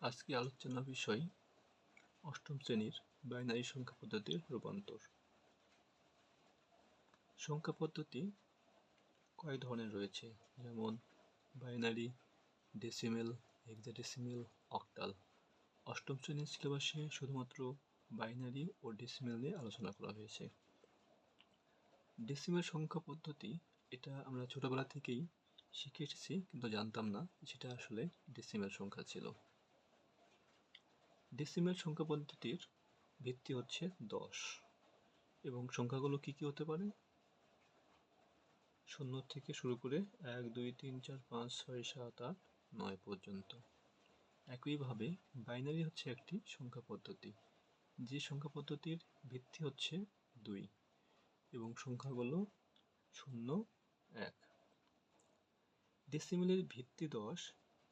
আজকে আলোচনার বিষয় অষ্টম শ্রেণীর বাইনারি সংখ্যা পদ্ধতির রূপান্তর। সংখ্যা পদ্ধতি কয়েক ধরনের রয়েছে, যেমন বাইনারি, ডেসিমেল, হেক্সাডেসিমেল, অক্টাল। অষ্টম শ্রেণীর সিলেবাসে শুধুমাত্র বাইনারি ও ডেসিমেল নিয়ে আলোচনা করা হয়েছে। ডেসিমেল সংখ্যা পদ্ধতি এটা আমরা ছোটবেলা থেকেই শিখে এসেছি, কিন্তু জানতাম না সেটা আসলে ডেসিমেল সংখ্যা ছিল। ডেসিমেল সংখ্যা পদ্ধতির ভিত্তি হচ্ছে 10 এবং সংখ্যাগুলো কি কি হতে পারে? 0 থেকে শুরু করে 1 2 3 4 5 6 7 8 9 পর্যন্ত। একইভাবে বাইনারি হচ্ছে একটি সংখ্যা পদ্ধতি, যে সংখ্যা পদ্ধতির ভিত্তি হচ্ছে 2 এবং সংখ্যাগুলো 0 1। ডেসিমেলের ভিত্তি 10,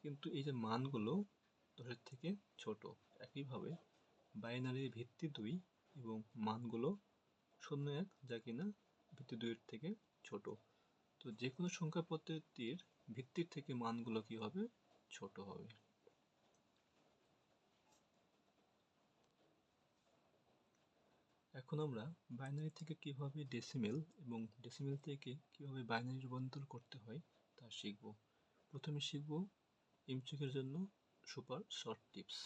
কিন্তু এই যে মানগুলো 10-এর থেকে ছোট। একইভাবে বাইনারির ভিত্তি 2 এবং মানগুলো 0 1, যা কিনা ভিত্তি 2-এর থেকে ছোট। তো যে কোনো সংখ্যা পদ্ধতির ভিত্তির থেকে মানগুলো কি হবে? ছোট হবে। এখন আমরা বাইনারি থেকে কিভাবে ডেসিমেল এবং ডেসিমেল থেকে কিভাবে বাইনারি রূপান্তর করতে হয় তা শিখব। প্রথমে শিখব এমসিকিউর জন্য সুপার শর্ট টিপস।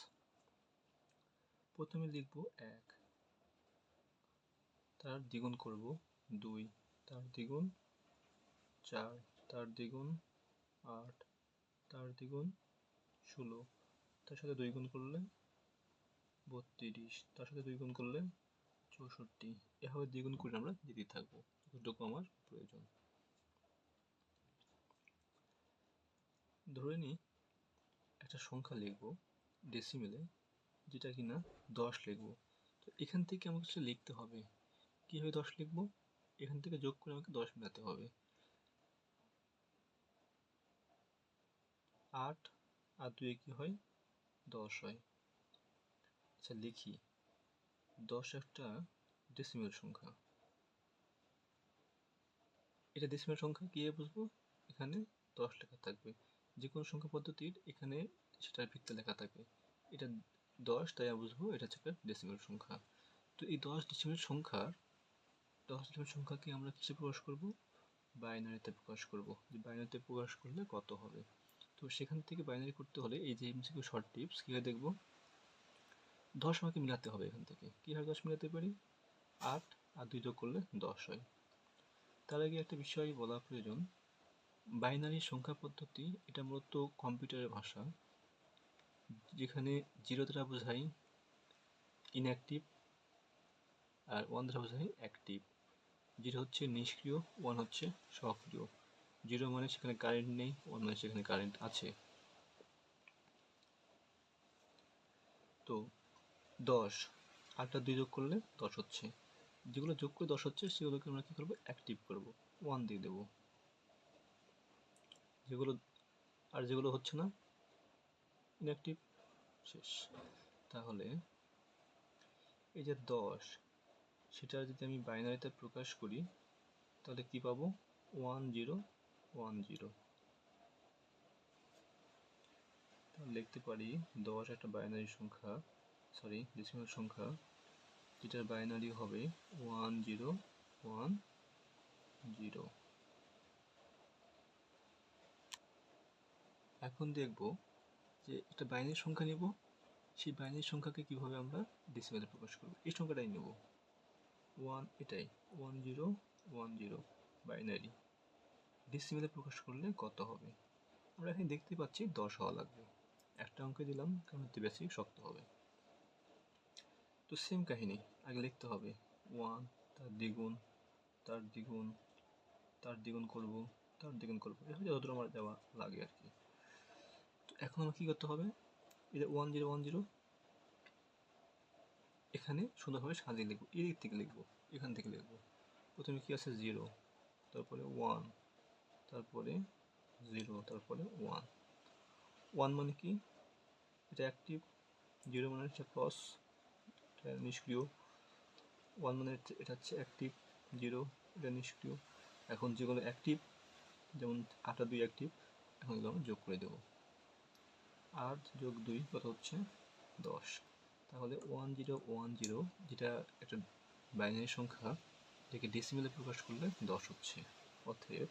প্রথমে লিখব 1, তার দ্বিগুণ করব 2, তার দ্বিগুণ 4, তার দ্বিগুণ 8, তার দ্বিগুণ 16, তার সাথে 2 গুণ করলে 32, তার সাথে 2 গুণ করলে 64। এভাবে দ্বিগুণ করে আমরা দিতে থাকবো যতটুকু আমার প্রয়োজন। ধরে নিই একটা সংখ্যা লিখব ডেসিমেলে, যেটা কিনা 10 লিখব। তো এখান থেকে আমাকে কিছু লিখতে হবে। কীভাবে 10 লিখব? এখান থেকে যোগ করে আমাকে 10 মেলাতে হবে। 8 আর 2 কি হয়? 10 হয়। আচ্ছা লিখি, 10 একটা ডেসিমেল সংখ্যা। এটা ডেসিমেল সংখ্যা কীভাবে বুঝবো? এখানে 10 লেখা থাকবে। যে কোনো সংখ্যা পদ্ধতির এখানে সেটার ভিত্তি লেখা থাকে। এটা 10, তাই আমরা বুঝবো এটা হচ্ছে একটা ডেসিমেল সংখ্যা। তো এই 10 ডেসিমেল সংখ্যাকে আমরা কিসে প্রকাশ করব? বাইনারিতে প্রকাশ করব। যে বাইনারিতে প্রকাশ করলে কত হবে। তো সেখান থেকে বাইনারি করতে হলে এই যে এমসিকিউ শর্ট টিপস কীভাবে দেখব? 10 আমাকে মিলাতে হবে। এখান থেকে কীভাবে 10 মিলাতে পারি? 8 আর 2 যোগ করলে 10 হয়। তার আগে একটা বিষয় বলা প্রয়োজন, বাইনারি সংখ্যা পদ্ধতি এটা মূলত কম্পিউটারের ভাষা, যেখানে 0 দ্বারা বোঝাই ইনঅ্যাক্টিভ আর 1 দ্বারা বোঝাই অ্যাক্টিভ। 0 হচ্ছে নিষ্ক্রিয়, 1 হচ্ছে সক্রিয়। 0 মানে সেখানে কারেন্ট নেই, 1 মানে সেখানে কারেন্ট আছে। তো 10 8 আর 2 যোগ করলে 10 হচ্ছে। যেগুলো যোগ করে 10 হচ্ছে সেগুলোকে আমরা কী করবো? অ্যাক্টিভ করব, 1 দিয়ে দেবো। যেগুলো হচ্ছে না, ইনঅ্যাক্টিভ, শেষ। তাহলে এই যে 10, সেটা যদি আমি বাইনারিতে প্রকাশ করি তাহলে কি পাবো? 1 0 1 0। তাহলে লিখতে পারি 10 একটা বাইনারি সংখ্যা, ডেসিমাল সংখ্যা, যেটার বাইনারি হবে 1 0 1 0। এখন দেখব যে একটা বাইনারি সংখ্যা নেব, সেই বাইনারি সংখ্যাকে কিভাবে আমরা ডেসিমেলে প্রকাশ করব। এই সংখ্যাটাই নেব 1, এটাই 1 0 1 0 বাইনারি। ডেসিমেলে প্রকাশ করলে কত হবে? আমরা এখানে দেখতে পাচ্ছি 10 হওয়া লাগবে। একটা অঙ্কে দিলাম কারণ হচ্ছে বেশি শক্ত হবে। তো সেম কাহিনী, আগে লিখতে হবে 1, তার দ্বিগুণ, তার দ্বিগুণ, তার দ্বিগুণ করব, তার দ্বিগুণ করব, এভাবে যতদূর আমার দেওয়া লাগে আর কি। তো এখন আমার কী করতে হবে? এই যে 1 0 1 0 এখানে সুন্দরভাবে সাজিয়ে লিখবো। এই দিক থেকে লিখবো, এখান থেকে লিখবো। প্রথমে কি আছে? 0, তারপরে 1, তারপরে 0, তারপরে 1। 1 মানে কি? এটা অ্যাক্টিভ, 0 মানে হচ্ছে ক্রস, এটা নিষ্ক্রিয়, 1 মানে এটা হচ্ছে অ্যাক্টিভ, 0 এটা নিষ্ক্রিয়। এখন যেগুলো অ্যাক্টিভ, যেমন 8 আর 2 অ্যাক্টিভ, এখন এগুলো আমরা যোগ করে দেবো। 8 যোগ 2 কত হচ্ছে 10। তাহলে 1010 যেটা একটা বাইনারি সংখ্যা, এটাকে ডেসিমেলে প্রকাশ করলে 10 হচ্ছে। অতএব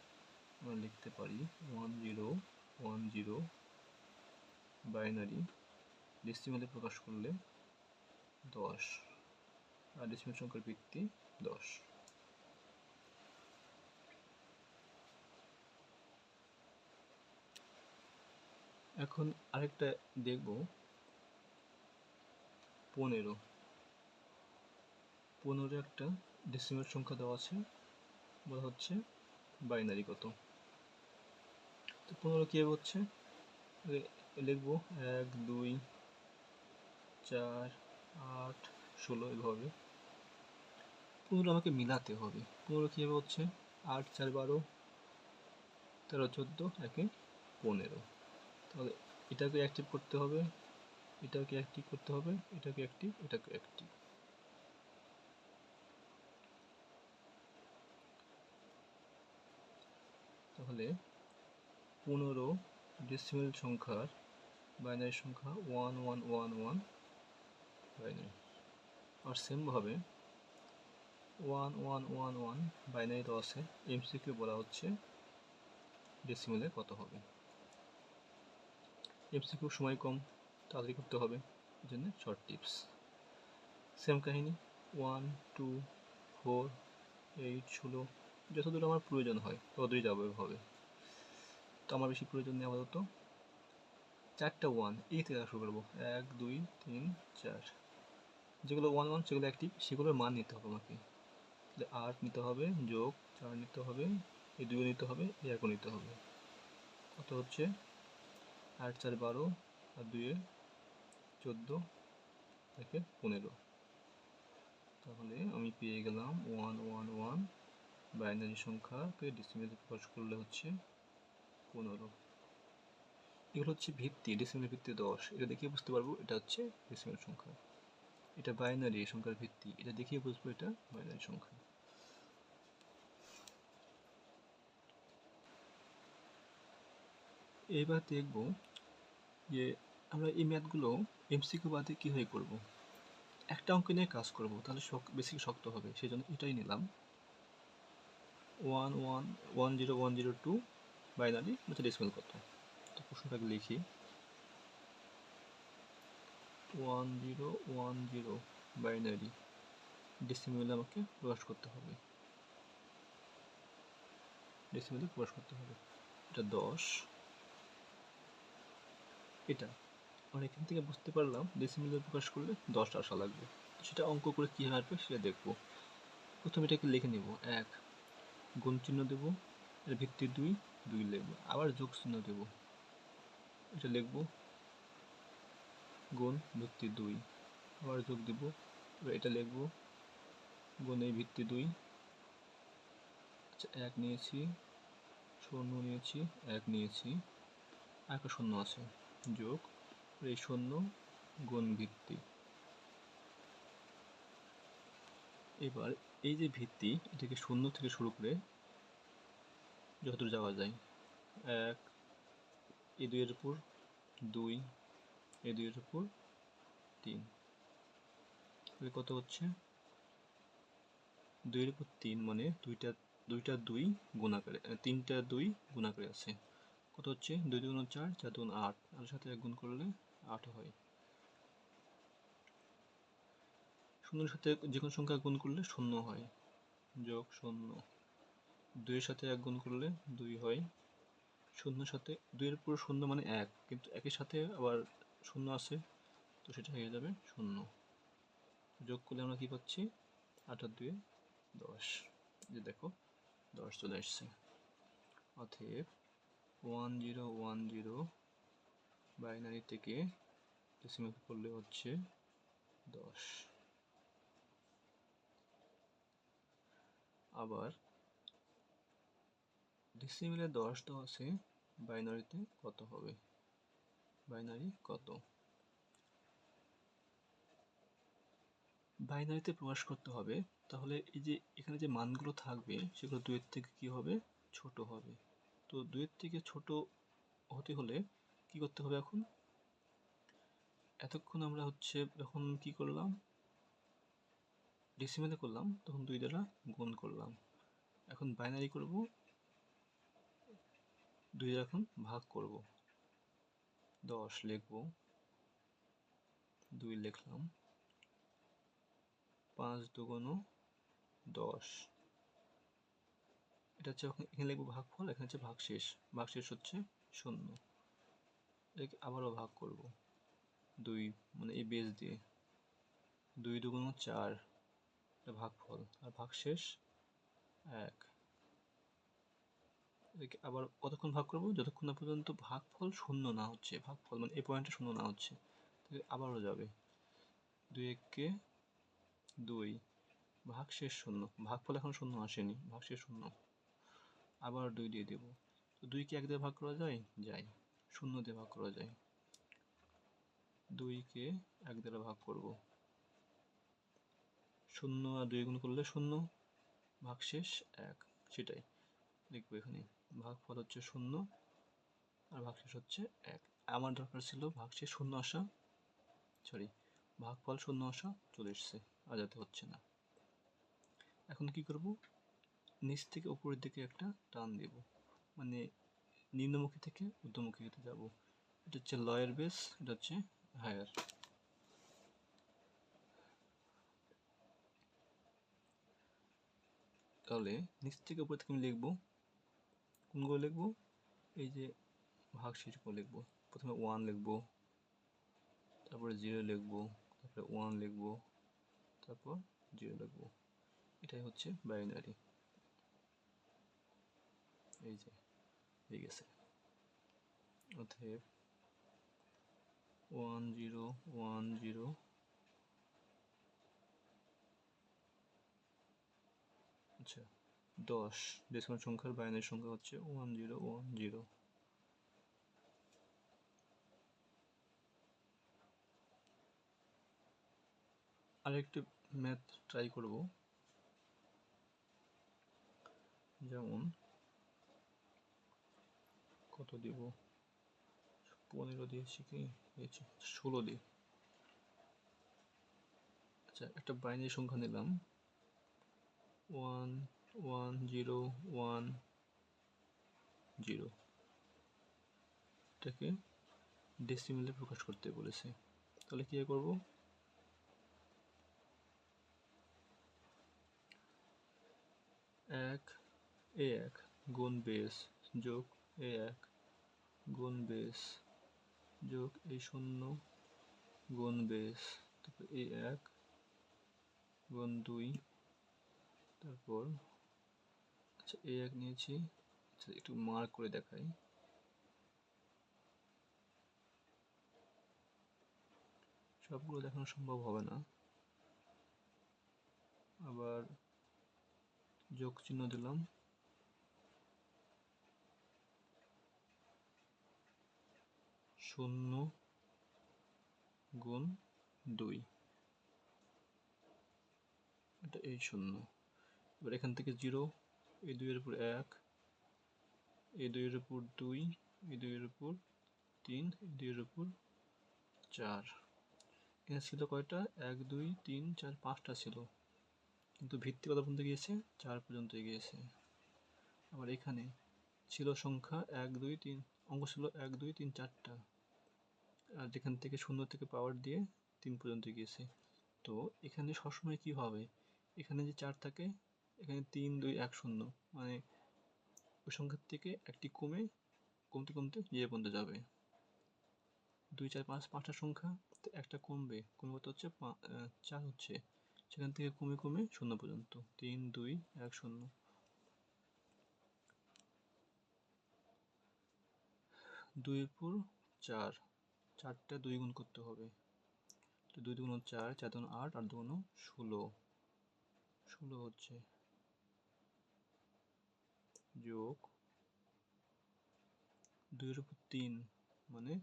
আমরা লিখতে পারি 1010 বাইনারি ডেসিমেলে প্রকাশ করলে 10, আর ডেসিমেল সংখ্যার ভিত্তি 10। এখন আরেকটা দেখব 15। 15 একটা ডেসিমেল সংখ্যা দেওয়া আছে, বলা হচ্ছে বাইনারি কত। তো 15 কীভাবে হচ্ছে লিখব 1 2 4 8 16 এভাবে। 15 আমাকে মিলাতে হবে। 15 কীভাবে হচ্ছে 8 4 12 13 14 একে 15। তাহলে এটাকে অ্যাক্টিভ করতে হবে, এটাকে অ্যাক্টিভ করতে হবে, এটাকে অ্যাক্টিভ, এটাকে অ্যাক্টিভ। তাহলে 15 ডেসিমেল সংখ্যার বাইনারি সংখ্যা 1111 বাইনারি। আর সেমভাবে 1111 বাইনারি তো আছে, এমসিকিউ বলা হচ্ছে ডেসিমেলে কত হবে। এমসিকিউ সময় কম, তাড়াতাড়ি করতে হবে, এই জন্য শর্ট টিপস। সেম কাহিনী 1 2 4 8 16, যতদূর আমার প্রয়োজন হয় ততদূরই যাবো এভাবে। তো আমার বেশি প্রয়োজন নেই, আপাতত 4টা 1 এই থেকে শুরু করবো 1 2 3 4। যেগুলো 1 1 সেগুলো অ্যাক্টিভ, সেগুলোর মান নিতে হবে আমাকে। 8 নিতে হবে, যোগ 4 নিতে হবে, এই 2 নিতে হবে, এই 1 নিতে হবে। কত হচ্ছে 8 4 12 আর 2 14 একে 15। তাহলে আমি পেয়ে গেলাম 111 বাইনারি সংখ্যাকে ডেসিমেলে প্রকাশ করলে হচ্ছে 15। এগুলো হচ্ছে ভিত্তি, ডেসিমেলের ভিত্তি 10। এটা দেখে বুঝতে পারবো এটা হচ্ছে ডেসিমেল সংখ্যা। এটা বাইনারি সংখ্যার ভিত্তি, এটা দেখে বুঝবো এটা বাইনারি সংখ্যা। এবার দেখব যে আমরা এই ম্যাথগুলো এমসিকিউ বাদে কীভাবে করব। একটা অঙ্ক নিয়ে কাজ করব, তাহলে বেশি শক্ত হবে, সেই জন্য এটাই নিলাম। 111010 বাইনারি হচ্ছে ডেসিমেল কত। তো প্রশ্নটাকে লিখি 1010 বাইনারি ডেসিমেলে আমাকে প্রকাশ করতে হবে, ডেসিমেলে প্রকাশ করতে হবে। এটা 10। এটা আমরা এখান থেকে বুঝতে পারলাম ডেসিমেলে প্রকাশ করলে 10 আসা লাগবে। সেটা অঙ্ক করে কীভাবে আসবে সেটা দেখব। প্রথমে এটাকে লিখে নেব 1, গুণ চিহ্ন দেবো, এর ভিত্তি 2 2 লিখবো, আবার যোগ চিহ্ন দেবো, এটা লিখবো গুণ ভিত্তি 2, আবার যোগ দেবো, এবার এটা লিখবো গুণ এই ভিত্তি 2। আচ্ছা 1 নিয়েছি, 0 নিয়েছি, 1 নিয়েছি, আর একটা 0 আছে, যোগ এই 0 গুণ ভিত্তি। এবার এই যে ভিত্তি, এটাকে 0 থেকে শুরু করে যতদূর যাওয়া যায়, 1 এই 2 এর উপর 2, এই 2 এর উপর 3, তাহলে কত হচ্ছে 2 এর উপর 3 মানে দুইটা 2 গুণাকারে, 3টা 2 গুণাকারে আছে। কত হচ্ছে 2 2 গুণ 4, 4 2 8, আর সাথে 1 গুণ করলে 8 হয়। শূন্যের সাথে যে কোনো সংখ্যা গুণ করলে 0 হয়, যোগ 0। 2 এর সাথে 1 গুণ করলে 2 হয়। শূন্যের সাথে 2 এর উপর 0 মানে 1, কিন্তু 1 এর সাথে আবার 0 আছে, তো সেটা হয়ে যাবে 0। যোগ করলে আমরা কি পাচ্ছি 8 আর 2 10, যে দেখো 10 চলে আসছে। অতএব 1010 বাইনারি থেকে ডেসিমেল করলে হচ্ছে 10। আবার ডেসিমেলে 10 তো আছে, বাইনারিতে কত হবে, বাইনারি কত। বাইনারিতে প্রকাশ করতে হবে, তাহলে এই যে এখানে যে মানগুলো থাকবে সেগুলো 2 এর থেকে কি হবে ছোট হবে। তো 2 এর থেকে ছোট হতে হলে কি করতে হবে এখন, এতক্ষণ আমরা হচ্ছে যখন কি করলাম, ডেসিমেলে করলাম, তখন 2 দ্বারা গুণ করলাম। এখন বাইনারি করব, 2 দ্বারা এখন ভাগ করব। 10 লিখব, 2 লিখলাম, 5 দুগুণ 10। এটা হচ্ছে এখানে লিখবো ভাগফল, এখানে হচ্ছে ভাগশেষ। ভাগশেষ হচ্ছে 0। এটাকে আবারও ভাগ করব 2, মানে এই বেস দিয়ে। 2 দুগুণ 4, এটা ভাগফল, আর ভাগশেষ 1। এটাকে আবার কতক্ষণ ভাগ করব? যতক্ষণ না পর্যন্ত ভাগফল 0 না হচ্ছে। ভাগফল মানে এই পয়েন্টে 0 না হচ্ছে, আবারও যাবে। 2 একে 2, ভাগশেষ 0। ভাগফল এখন 0 আসেনি, ভাগশেষ 0। আবার 2 দিয়ে দেব। তো 2 কে 1 দিয়ে ভাগ করা যায়? যায়। 0 দিয়ে ভাগ করা যায়। 2 কে 1 দ্বারা ভাগ করব। 0 আর 2 গুণ করলে 0, ভাগশেষ 1। সেটাই লিখবো এখানে। ভাগফল হচ্ছে 0 আর ভাগশেষ হচ্ছে 1। আমার দরকার ছিল ভাগশেষ 0 আসা, সরি, ভাগফল 0 আসা, চলে এসছে, আর যাতে হচ্ছে না। এখন কি করব? নিচ থেকে উপরের দিকে একটা টান দেব, মানে নিম্নমুখী থেকে ঊর্ধ্বমুখীতে যাব। এটা হচ্ছে লয়ের বেস, এটা হচ্ছে হায়ার। তাহলে নিচ থেকে উপর থেকে আমি লিখবো, কোনগুলো লিখবো? এই যে ভাগশেষগুলো লিখবো। প্রথমে 1 লিখবো, তারপরে 0 লিখবো, তারপরে 1 লিখবো, তারপর 0 লিখবো। এটাই হচ্ছে বাইনারি। এই যে হয়ে গেছে। অতএব 1 0 1 0, আচ্ছা 10 ডেসিমাল সংখ্যার বাইনারি সংখ্যা হচ্ছে 1 0 1 0। আরেকটু ম্যাথ ট্রাই করব, যেমন কত দিব? 15 দিয়েছি কি? দিয়েছি 16 দিই। আচ্ছা, একটা বাইনারি সংখ্যা নিলাম 1 1 0 1 0। এটাকে ডেসিমেলে প্রকাশ করতে বলেছে। তাহলে কি করব? 1 a1 গুণ বেস যোগ a1 গুণ বেস যোগ a0 গুণ বেস, তারপর a1 গুণ 2, তারপর আচ্ছা a1 নিয়েছি, আচ্ছা একটু মার্ক করে দেখাই। সবগুলো দেখানো সম্ভব হবে না। আবার যোগ চিহ্ন দিলাম, 0 গুণ 2, এটা এই 0। এবার এখান থেকে 0, এই 2 এর উপর 1, এই 2 এর উপর 2, এই 2 এর উপর 3, এই 2 এর উপর 4। এখানে ছিল কয়টা? 1 2 3 4 5টা ছিল, কিন্তু ভিত্তি কত পর্যন্ত গিয়েছে? 4 পর্যন্ত গিয়েছে। আবার এখানে ছিল সংখ্যা 1 2 3, অঙ্ক ছিল 1 2 3 4টা, আর যেখান থেকে 0 থেকে পাওয়ার দিয়ে 3 পর্যন্ত গিয়েছে। তো এখানে সবসময় কি হবে? এখানে যে 4 থাকে, এখানে 3 2 1 0, মানে ওই সংখ্যার থেকে একটি কমে কমতে কমতে 0 পর্যন্ত যাবে। 2 4 5 5টা সংখ্যা, তো একটা কমবে, কমে কত হচ্ছে? 4 হচ্ছে, সেখান থেকে কমে কমে 0 পর্যন্ত। 3 2 1 0। 2 এর উপর 4, 4টা 2 গুণ করতে হবে। তো 2 দুগুণ 4, 4 দুগুণ 8, 8 দুগুণ 16, 16 হচ্ছে, যোগ 2 এর উপর 3, মানে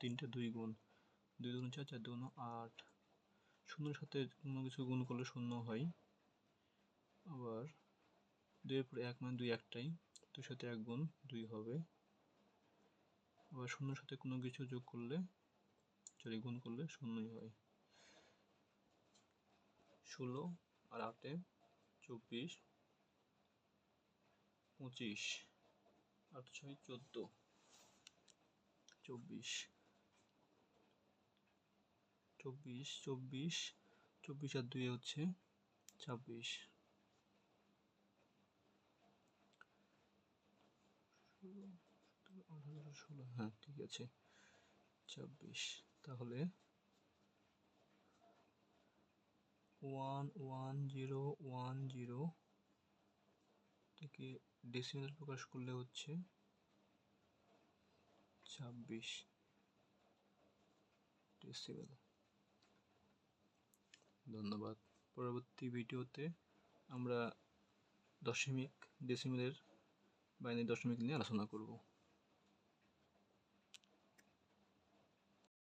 3টা 2 গুণ, 2 দুগুণ 4, 4 দুগুণ 8। শূন্যের সাথে কোনো কিছু গুণ করলে 0 হয়। আবার 2 এর উপর 1, মানে 2 একটাই, 2 সাথে 1 গুণ 2 হবে। আবার শূন্যের সাথে কোনো কিছু যোগ করলে 4 গুণ করলে 0ই হয়। 16 আর 8 24, 25, 8 6 14, 24, 24, 24, 24 আর 2 হচ্ছে 26, 16, হ্যাঁ ঠিক আছে 26। তাহলে 11010 থেকে ডেসিমেল প্রকাশ করলে হচ্ছে 26 ডেসিমেল। ধন্যবাদ। পরবর্তী ভিডিওতে আমরা দশমিক ডেসিমেলের বাইনারি দশমিক নিয়ে আলোচনা করব।